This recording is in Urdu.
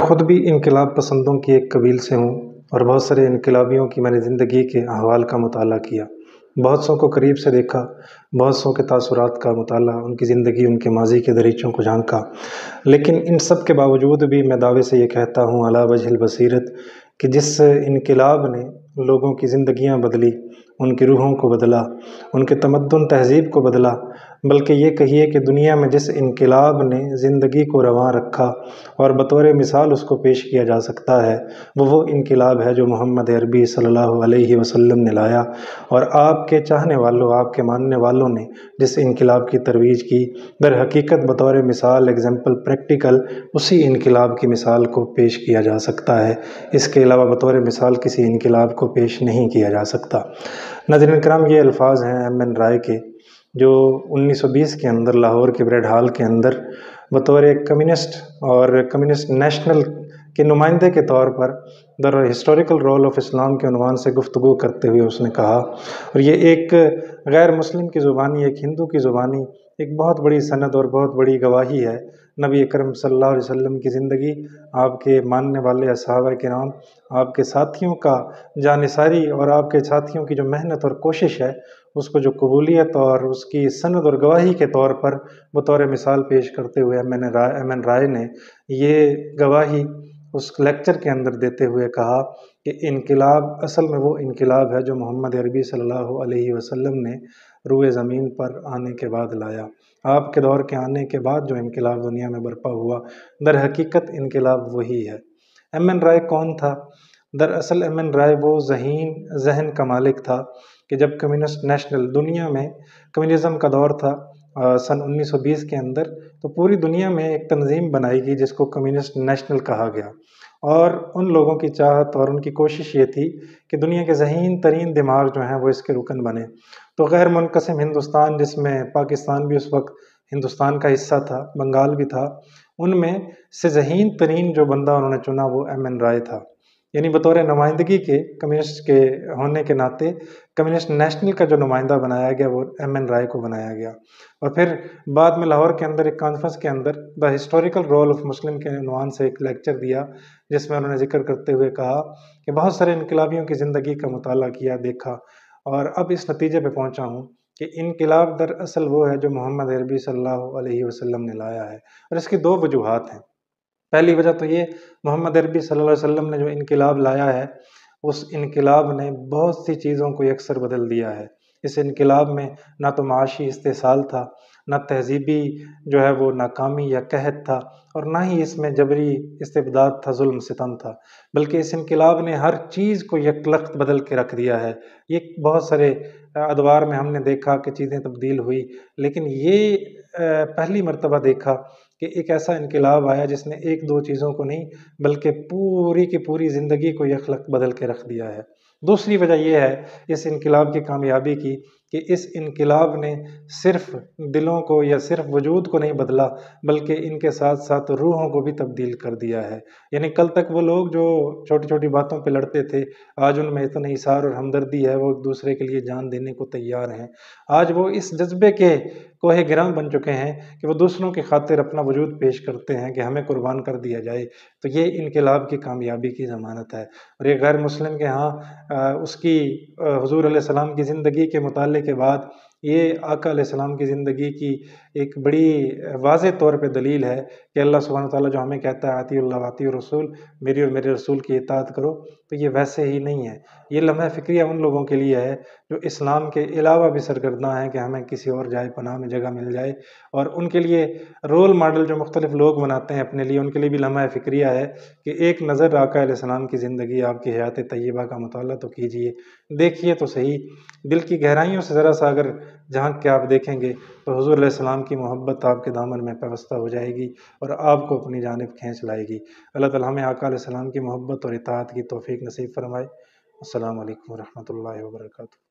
خود بھی انقلاب پسندوں کی ایک قبیل سے ہوں اور بہت سارے انقلابیوں کی میں نے زندگی کے احوال کا مطالعہ کیا، بہت سو کو قریب سے دیکھا، بہت سو کے تاثرات کا مطالعہ، ان کی زندگی، ان کے ماضی کے دریچوں کو جھانکا۔ لیکن ان سب کے باوجود بھی میں دعوے سے یہ کہتا ہوں علی وجہ البصیرت کہ جس انقلاب نے لوگوں کی زندگیاں بدلی، ان کی روحوں کو بدلا، ان کے تمدن تہذیب کو بدلا، بلکہ یہ کہیے کہ دنیا میں جس انقلاب نے زندگی کو رواں رکھا اور بطور مثال اس کو پیش کیا جا سکتا ہے، وہ انقلاب ہے جو محمد عربی صلی اللہ علیہ وسلم نے لایا، اور آپ کے چاہنے والوں، آپ کے ماننے والوں نے جس انقلاب کی ترویج کی، در حقیقت بطور مثال، ایگزامپل، پریکٹیکل اسی انقلاب کی مثال کو پیش کیا جا سکتا ہے۔ اس کے علاوہ بطور مثال کسی انقلاب کو پیش نہیں کیا جا سکتا۔ ناظرین کرام، یہ الفاظ ہیں ایم این رائے کے، جو 1920 کے اندر لاہور کے بریڈ ہال کے اندر بطور ایک کمیونسٹ اور کمیونسٹ نیشنل کے نمائندے کے طور پر در ہسٹوریکل رول آف اسلام کے عنوان سے گفتگو کرتے ہوئے اس نے کہا، اور یہ ایک غیر مسلم کی زبانی، ایک ہندو کی زبانی ایک بہت بڑی سند اور بہت بڑی گواہی ہے نبی اکرم صلی اللہ علیہ وسلم کی زندگی، آپ کے ماننے والے صحابہ کرام، آپ کے ساتھیوں کا جانثاری اور آپ کے ساتھیوں کی جو محنت اور کوشش ہے، اس کو جو قبولیت اور اس کی سند اور گواہی کے طور پر بطور مثال پیش کرتے ہوئے ایم این رائے نے یہ گواہی اس لیکچر کے اندر دیتے ہوئے کہا کہ انقلاب اصل میں وہ انقلاب ہے جو محمد عربی صلی اللہ علیہ وسلم نے روئے زمین پر آنے کے بعد لایا۔ آپ کے دور کے آنے کے بعد جو انقلاب دنیا میں برپا ہوا، در حقیقت انقلاب وہی ہے۔ ایم این رائے کون تھا؟ دراصل ایم این رائے وہ ذہن کا مالک تھا کہ جب کمیونسٹ نیشنل دنیا میں کمیونزم کا دور تھا سن 1920 کے اندر، تو پوری دنیا میں ایک تنظیم بنائی گئی جس کو کمیونسٹ نیشنل کہا گیا، اور ان لوگوں کی چاہت اور ان کی کوشش یہ تھی کہ دنیا کے ذہین ترین دماغ جو ہیں وہ اس کے رکن بنے۔ تو غیر منقسم ہندوستان، جس میں پاکستان بھی اس وقت ہندوستان کا حصہ تھا، بنگال بھی تھا، ان میں سے ذہین ترین جو بندہ انہوں نے چنا وہ ایم این رائے تھا، یعنی بطور نمائندگی کے کمیونسٹ کے ہونے کے ناطے کمیونسٹ نیشنل کا جو نمائندہ بنایا گیا وہ ایم این رائے کو بنایا گیا۔ اور پھر بعد میں لاہور کے اندر ایک کانفرنس کے اندر the historical role of Muslim کے عنوان سے ایک لیکچر دیا، جس میں انہوں نے ذکر کرتے ہوئے کہا کہ بہت سارے انقلابیوں کی زندگی کا مطالعہ کیا، دیکھا، اور اب اس نتیجے پہ پہنچا ہوں کہ انقلاب دراصل وہ ہے جو محمد عربی صلی اللہ علیہ وسلم نے لایا ہے، اور اس کی دو وجوہات ہیں۔ پہلی وجہ تو یہ، محمد عربی صلی اللہ علیہ وسلم نے جو انقلاب لایا ہے، اس انقلاب نے بہت سی چیزوں کو یکسر بدل دیا ہے۔ اس انقلاب میں نہ تو معاشی استحصال تھا، نہ تہذیبی جو ہے وہ ناکامی یا قحط تھا، اور نہ ہی اس میں جبری استبداد تھا، ظلم ستم تھا، بلکہ اس انقلاب نے ہر چیز کو یکلخت بدل کے رکھ دیا ہے۔ یہ بہت سارے ادوار میں ہم نے دیکھا کہ چیزیں تبدیل ہوئی، لیکن یہ پہلی مرتبہ دیکھا کہ ایک ایسا انقلاب آیا جس نے ایک دو چیزوں کو نہیں بلکہ پوری کی پوری زندگی کو یکلخت بدل کے رکھ دیا ہے۔ دوسری وجہ یہ ہے اس انقلاب کی کامیابی کی کہ اس انقلاب نے صرف دلوں کو یا صرف وجود کو نہیں بدلا، بلکہ ان کے ساتھ ساتھ روحوں کو بھی تبدیل کر دیا ہے۔ یعنی کل تک وہ لوگ جو چھوٹی چھوٹی باتوں پہ لڑتے تھے، آج ان میں اتنا اثار اور ہمدردی ہے، وہ ایک دوسرے کے لیے جان دینے کو تیار ہیں۔ آج وہ اس جذبے کے کوہ گراں بن چکے ہیں کہ وہ دوسروں کی خاطر اپنا وجود پیش کرتے ہیں کہ ہمیں قربان کر دیا جائے۔ تو یہ انقلاب کی کامیابی کی ضمانت ہے۔ اور ایک غیر مسلم کے ہاں اس کی حضور علیہ السلام کی زندگی کے مطالعے کے بعد یہ آقا علیہ السلام کی زندگی کی ایک بڑی واضح طور پہ دلیل ہے کہ اللہ سبحانہ وتعالیٰ جو ہمیں کہتا ہے اطیعوا اللہ واطیعوا الرسول، میری اور میرے رسول کی اطاعت کرو، تو یہ ویسے ہی نہیں ہے۔ یہ لمحہ فکریہ ان لوگوں کے لیے ہے جو اسلام کے علاوہ بھی سرگرداں ہیں کہ ہمیں کسی اور جائے پناہ میں جگہ مل جائے، اور ان کے لیے رول ماڈل جو مختلف لوگ بناتے ہیں اپنے لیے، ان کے لیے بھی لمحہ فکریہ ہے کہ ایک نظر آقا علیہ السلام کی زندگی، آپ کی حیات طیبہ کا مطالعہ تو کیجئے، دیکھیے تو صحیح، دل کی گہرائیوں سے ذرا سا اگر جھانک کے آپ دیکھیں گے تو حضور علیہ السلام کی محبت آپ کے دامن میں پیوستہ ہو جائے گی اور آپ کو اپنی جانب کھینچ لائے گی۔ اللہ تعالیٰ ہمیں آقا علیہ السلام کی محبت اور اطاعت کی توفیق نصیب فرمائے۔ السلام علیکم ورحمۃ اللہ وبرکاتہ۔